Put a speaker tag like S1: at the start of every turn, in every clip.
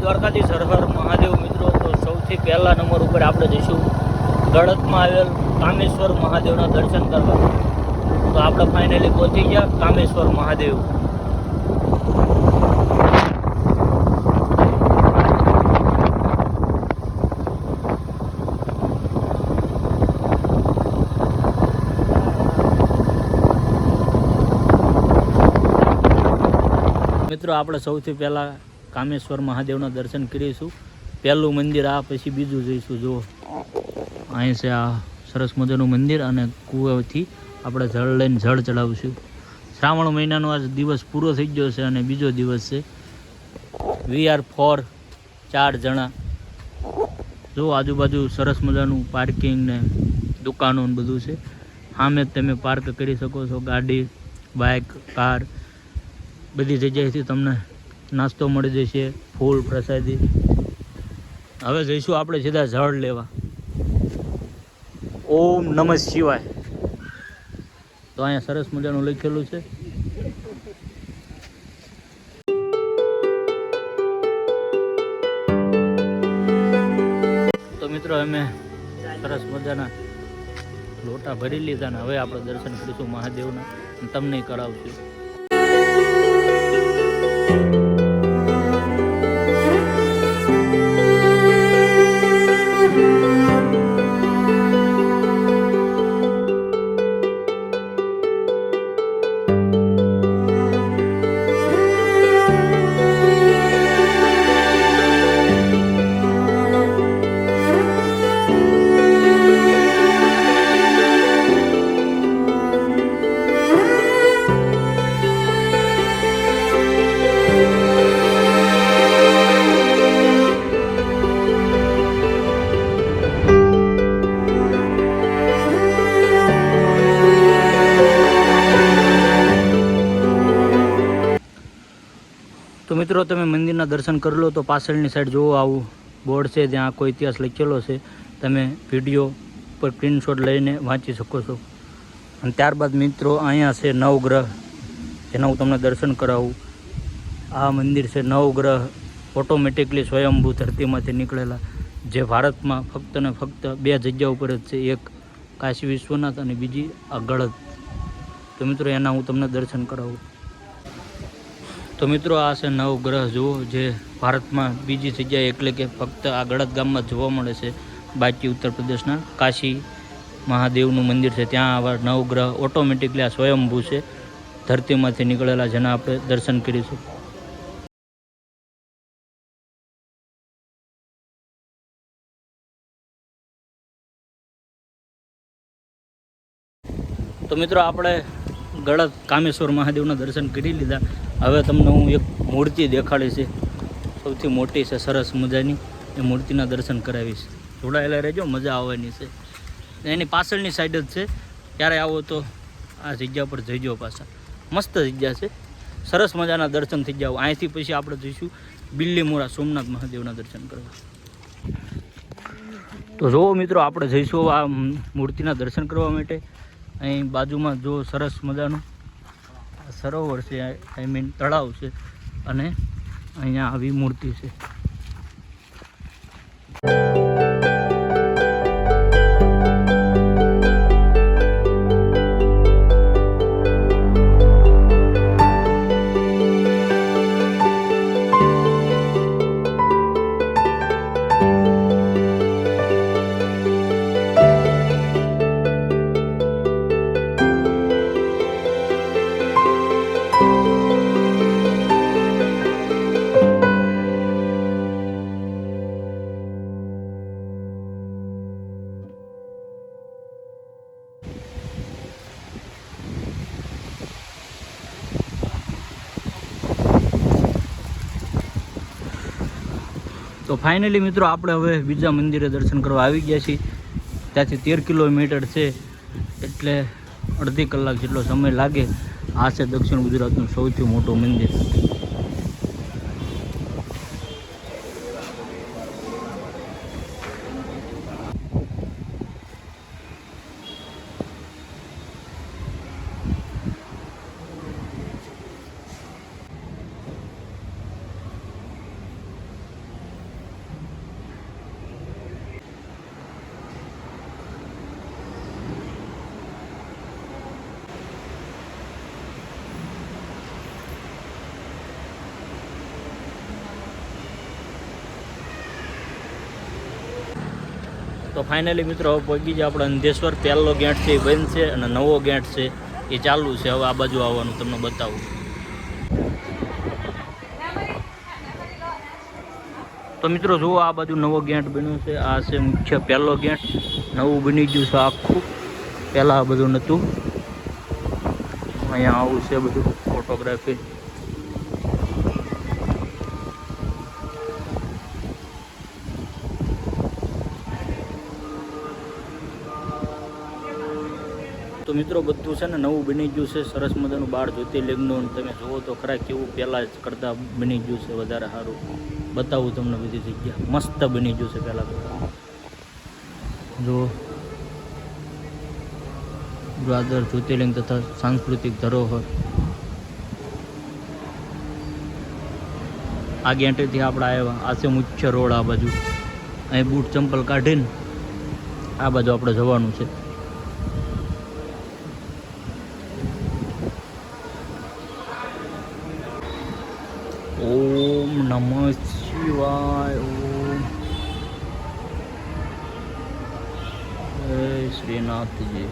S1: દ્વારકાધીશ હર હર મહાદેવ મિત્રો। તો સૌથી પહેલા નંબર ઉપર આપણે જઈશું ગળતમાં આવેલ કામેશ્વર મહાદેવના દર્શન કરવા। તો આપણે ફાઇનલી પહોંચી ગયા કામેશ્વર મહાદેવ। મિત્રો આપણે સૌથી પહેલાં કામેશ્વર મહાદેવના દર્શન કરીશું। પહેલું મંદિર આ, પછી બીજું જઈશું। જો અહીં છે આ સરસ મજાનું મંદિર અને કૂવાથી આપણે જળ લઈને જળ ચડાવીશું। શ્રાવણ મહિનાનો આજ દિવસ પૂરો થઈ ગયો છે અને બીજો દિવસ છે। VR4 4 જણા। જો આજુબાજુ સરસ મજાનું પાર્કિંગ ને દુકાનો ને બધું છે। સામે તમે પાર્ક કરી શકો છો ગાડી, બાઇક, કાર। બધી જગ્યાએથી તમને નાસ્તો મળી જશે, ફૂલ પ્રસાદી। હવે જઈશું આપણે સીધા જળ લેવા। ઓમ નમઃ શિવાય। તો અહીંયા સરસ મજાનું લખેલું છે। તો મિત્રો અમે સરસ મજાના લોટા ભરી લીધા ને હવે આપણે દર્શન કરીશું મહાદેવના, તમને કરાવશું। તો મિત્રો તમે મંદિરના દર્શન કરી લો। તો પાછળની સાઈડ જુઓ આવું બોર્ડ છે, ત્યાં આખો ઇતિહાસ લખેલો છે। તમે વિડીયો પર સ્ક્રીનશોટ લઈને વાંચી શકો છો। અને ત્યારબાદ મિત્રો અહીંયા છે નવગ્રહ, જેના હું તમને દર્શન કરાવું। આ મંદિર છે નવગ્રહ, ઓટોમેટિકલી સ્વયંભૂ ધરતીમાંથી નીકળેલા, જે ભારતમાં ફક્ત ને ફક્ત 2 જગ્યા ઉપર જ છે। એક કાશી વિશ્વનાથ અને બીજી આ ગળત। તો મિત્રો એના હું તમને દર્શન કરાવું। તો મિત્રો આ છે નવગ્રહ જુઓ, જે ભારતમાં બીજી જગ્યાએ એટલે કે ફક્ત આ ગળત ગામમાં જોવા મળે છે। બાકી ઉત્તર પ્રદેશના કાશી મહાદેવનું મંદિર છે, ત્યાં આવા નવગ્રહ ઓટોમેટિકલી આ સ્વયંભૂ છે, ધરતીમાંથી નીકળેલા, જેના આપણે દર્શન કરીશું। તો મિત્રો આપણે ગળત કામેશ્વર મહાદેવના દર્શન કરી લીધા। હવે તમને હું એક મૂર્તિ દેખાડીશ, સૌથી મોટી છે, સરસ મજાની। એ મૂર્તિના દર્શન કરાવીશ। જોડાયેલા રહેજો, મજા આવવાની છે। એની પાછળની સાઈડ જ છે, ક્યારે આવો તો આ જગ્યા પર જઈજો પાછા। મસ્ત જગ્યા છે, સરસ મજાના દર્શન થઈ જાવ। અહીંથી પછી આપણે જઈશું બિલ્લીમોરા સોમનાથ મહાદેવના દર્શન કરવા। તો જુઓ મિત્રો આપણે જઈશું આ મૂર્તિના દર્શન કરવા માટે। અહીં બાજુમાં જો સરસ મજાનું સરોવર છે, આઈ મીન તળાવ છે, અને અહીંયા આવી મૂર્તિ છે। તો ફાઇનલી મિત્રો આપણે હવે બીજા મંદિરે દર્શન કરવા આવી ગયા છીએ। ત્યાંથી 13 કિલોમીટર છે, એટલે અડધી કલાક જેટલો સમય લાગે। આ છે દક્ષિણ ગુજરાતનું સૌથી મોટું મંદિર। તો ફાઇનલી મિત્રો હવે પહોંચી જાય આપણે અંધેશ્વર. પહેલો ગેટ છે એ બંધ છે અને નવો ગેટ છે એ ચાલુ છે. હવે આ બાજુ આવવાનું તમને બતાવું. તો મિત્રો જુઓ આ બાજુ નવો ગેટ બન્યો છે. આ છે મુખ્ય પહેલો ગેટ. નવું બની ગયું છે આખું. પહેલાં આ બધું નહોતું. અહીંયા આવું છે બધું ફોટોગ્રાફી. તો મિત્રો બધું છે ને નવું બની ગયું છે. સરસ મજાનું 12 જ્યોતિર્લિંગનું તમે જુઓ તો ખરા કેવું પહેલાં કરતાં બની ગયું છે વધારે સારું. બતાવું તમને બધી જગ્યા મસ્ત બની ગયું છે પહેલાં કરતાં. જો દ્વાદર જ્યોતિર્લિંગ તથા સાંસ્કૃતિક ધરોહર. આ ગેટેથી આપણે આવ્યા. આ છે મુખ્ય રોડ. આ બાજુ અહીં બૂટ ચંપલ કાઢીને આ બાજુ આપણે જવાનું છે. ઓમ નમઃ શિવાય. ઓમ જય શ્રીનાથજી.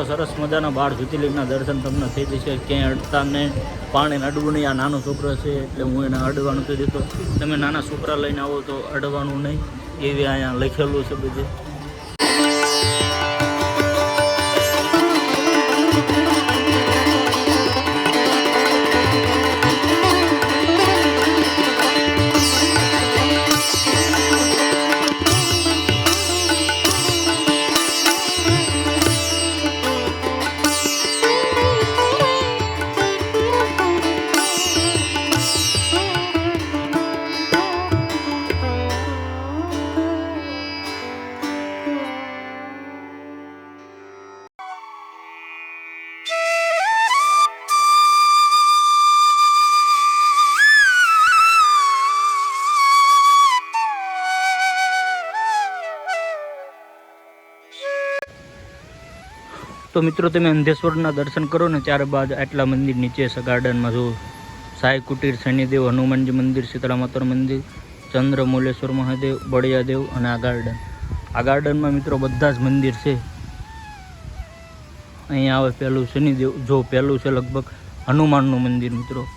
S1: સરસ મજાના 12 જ્યોતિર્લિંગના દર્શન તમને થઈ જશે. ક્યાંય અડતા નહીં. પાણીને અડવું નહીં. આ નાનો છોકરો છે એટલે હું એને અડવાનું નથી દેતો. તમે નાના છોકરા લઈને આવો તો અડવાનું નહીં એવી અહીંયા લખેલું છે બધે. તો મિત્રો તમે અંધેશ્વરના દર્શન કરો ને ત્યારબાદ આટલા મંદિર નીચે છે ગાર્ડનમાં. જો સાઈ કુટીર, શનિદેવ, હનુમાનજી મંદિર, શીતળા માતાનું મંદિર, ચંદ્રમૌલેશ્વર મહાદેવ, બળિયાદેવ અને આ ગાર્ડન. આ ગાર્ડનમાં મિત્રો બધા જ મંદિર છે. અહીંયા આવે પહેલું શનિદેવ. જો પહેલું છે લગભગ હનુમાનનું મંદિર મિત્રો.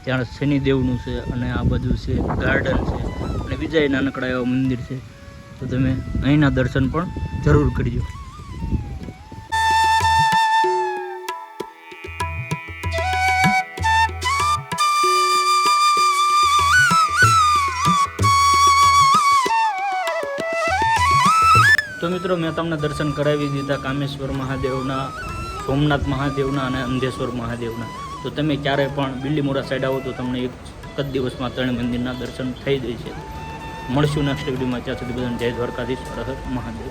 S1: ત્યાં શનિદેવનું છે અને આ બધું છે ગાર્ડન છે અને બીજા નાનકડા એવા મંદિર છે. તો તમે અહીંના દર્શન પણ જરૂર કરજો. તો મિત્રો મેં તમને દર્શન કરાવી દીધા કામેશ્વર મહાદેવના, સોમનાથ મહાદેવના અને અંધેશ્વર મહાદેવના. તો તમે ક્યારે પણ બિલ્લીમોરા સાઈડ આવો તો તમને એક જ દિવસમાં 3 મંદિરના દર્શન થઈ જાય છે. મળશું નેક્સ્ટ વિડીયોમાં. ત્યાં સુધી બધાને જય દ્વારકાધીશ. હર હર મહાદેવ.